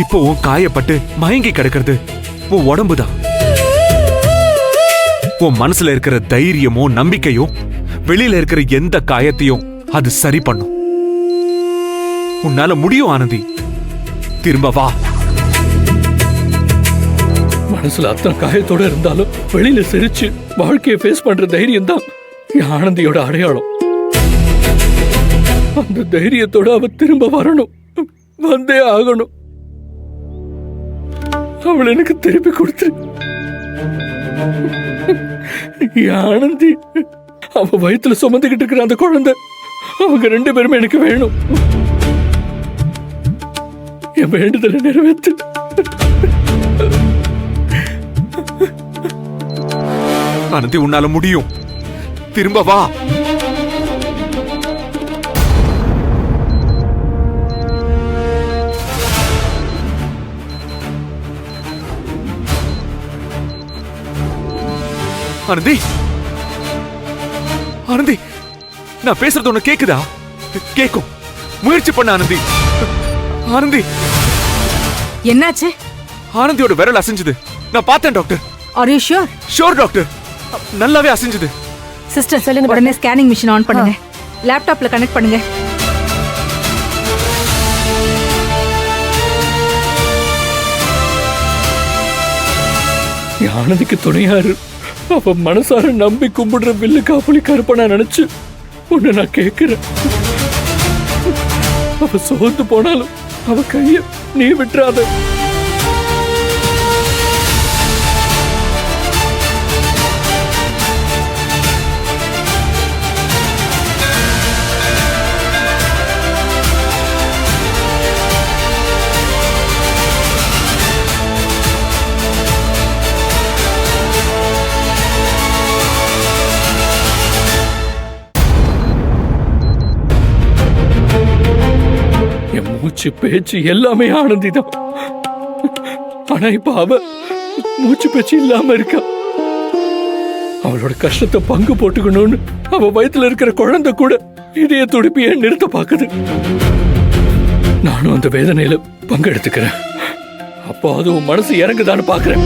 இப்போ உன் காயப்பட்டு மயங்கி கிடக்கிறது உன் உடம்புதான். உன் மனசுல இருக்கிற தைரியமோ நம்பிக்கையோ வெளியில இருக்கிற எந்த காயத்தையும் அது சரி பண்ணும். உன்னால முடியும் ஆனந்தி, திரும்ப வா. மனசுல அத்தனை காயத்தோட இருந்தாலும் வெளியில சிரிச்சு வாழ்க்கையை ஃபேஸ் பண்ற தைரியம் தான் என் ஆனந்தியோட அடையாளம். அந்த தைரியத்தோட அவ திரும்ப வரணும், வந்தே ஆகணும். அவள் எனக்கு திருப்பி கொடுத்துரு. ஆனந்தி, அவ வயித்துல சுமந்துகிட்டு இருக்கிற அந்த குழந்தை, அவங்க 2 பேருமே எனக்கு வேணும். என் வேண்டுதலை நிறைவேற்று. ஆனந்தி, உன்னால முடியும், திரும்ப வா. ஆனந்தி, ஆனந்தி, நான் பேசுறது உனக்கு கேக்குதா? கேக்கும், முயற்சி பண்ண ஆனந்தி. ஆனந்தி, என்னாச்சு? ஆனந்தியோட விரல் அசைஞ்சது, நான் பார்த்தேன் doctor. Are you sure? Sure doctor, நல்லாவே அசைஞ்சது. சிஸ்டர் சொல்லுங்க, உடனே ஸ்கேனிங் மிஷின் ஆன் பண்ணுங்க, லேப்டாப்ல கனெக்ட் பண்ணுங்க. ஆனந்திக்கு துணையாரு, அவ மனசார நம்பி கும்பிடுற வில்லு காப்புலி கருப்பனா நினைச்சு உன்னை நான் கேட்கிறேன். அவ சோர்ந்து போனாலும் அவ கைய நீ விட்டுறாத. மூச்சு பேச்சு எல்லாமே ஆனந்திதான். ஆனா இப்ப அவ மூச்சு பேச்சு இல்லாம இருக்கா. அவளோட கஷ்டத்தை பங்கு போட்டுக்கணும்னு அவ வயித்துல இருக்கிற குழந்தை கூட இதய துடிப்பிய நிறுத்த பாக்குது. நானும் அந்த வேதனையில பங்கெடுத்துக்கிறேன். அப்போ அது உன் மனசு இறங்குதான்னு பாக்குறேன்.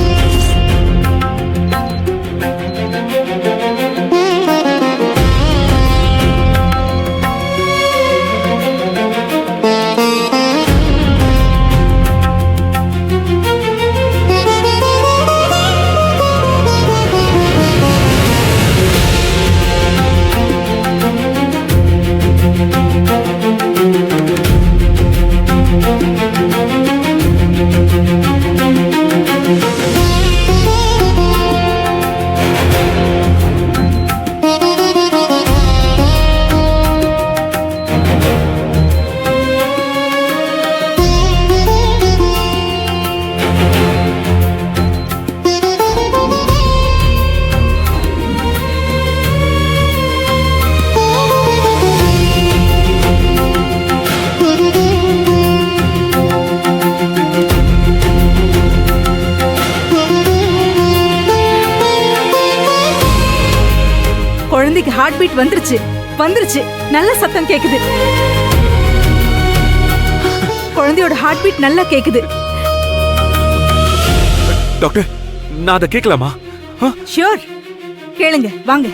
குழந்தைக்கு ஹார்ட் பீட் வந்துருச்சு, வந்துருச்சு. நல்ல சத்தம் கேக்குது. குழந்தையோட ஹார்ட் பீட் நல்லா கேக்குது. டாக்டர், நான் அதை கேட்கலாமா? ஷூர், கேளுங்க, வாங்க.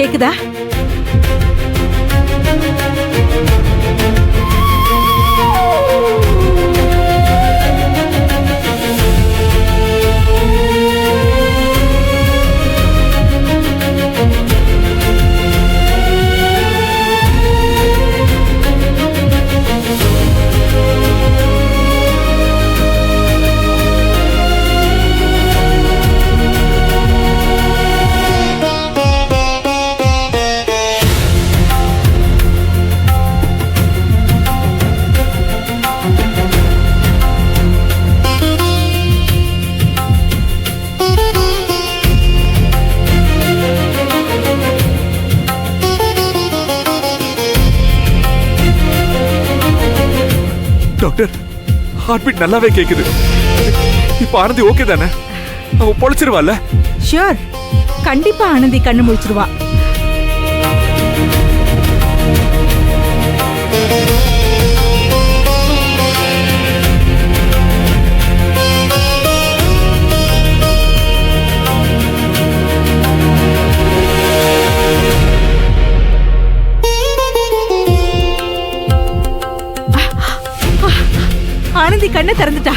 கேக்குதா? டாக்டர், ஹார்ட் பீட் நல்லாவே கேக்குது. இப்ப ஆனந்தி ஓகே தானே? அவ பொழைச்சிருவாள்ல? ஷியோர், கண்டிப்பா ஆனந்தி கண்ணு முழிச்சிருவா. ஆனந்தி கண்ணை திறந்துட்டா.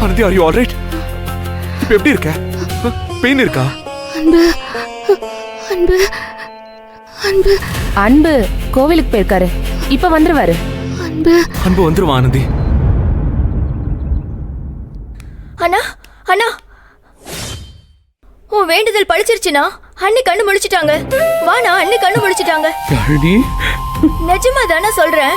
Anandi, are you all right? இப்ப எப்படி இருக்க? பெயின் இருக்கா? அன்பு அன்பு அன்பு அன்பு கோவிலுக்கு போயிருக்காரு, இப்ப வந்துருவாரு. அன்பு அன்பு வந்துருவா ஆனந்தி. அண்ணா அண்ணா, உன் வேண்டுதல் பழிச்சிருச்சுனா? அண்ணி கண்ணு முழிச்சிட்டாங்க. வாண்ணா, அண்ணி கண்ணு முழிச்சிட்டாங்க. யாழினி, நிஜமா தானே சொல்றேன்.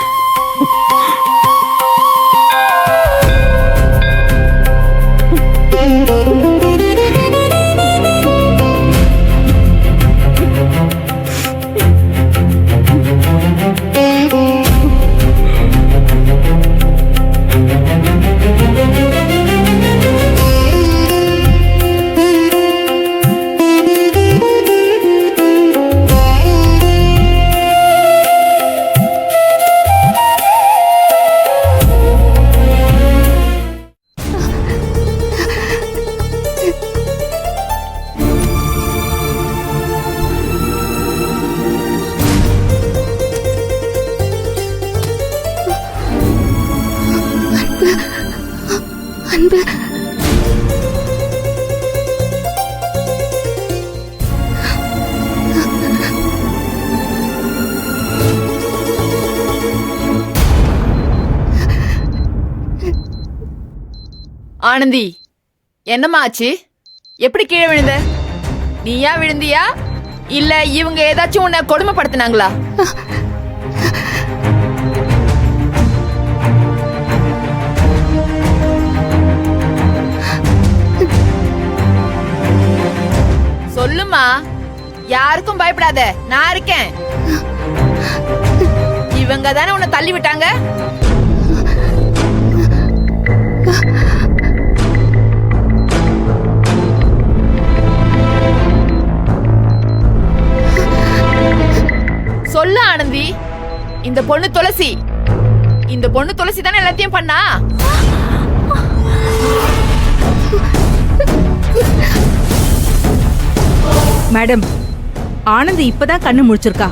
அன்பு ஆனந்தி, என்னம்மா ஆச்சு? எப்படி கீழே விழுந்த? நீயா விழுந்தியா இல்ல இவங்க ஏதாச்சும் உன்னை கொடுமைப்படுத்தினாங்களா? சொல்லுமா, யாருக்கும் பயப்படாத, நான் இருக்கேன். இவங்க தானே உன்னை தள்ளி விட்டாங்க. சொல்லு ஆனந்தி, இந்த பொண்ணு துளசி, இந்த பொண்ணு துளசி தானே எல்லாத்தையும் பண்ணா? மேடம், ஆனந்தி இப்பதான் கண்ணு முழிச்சிருக்கா.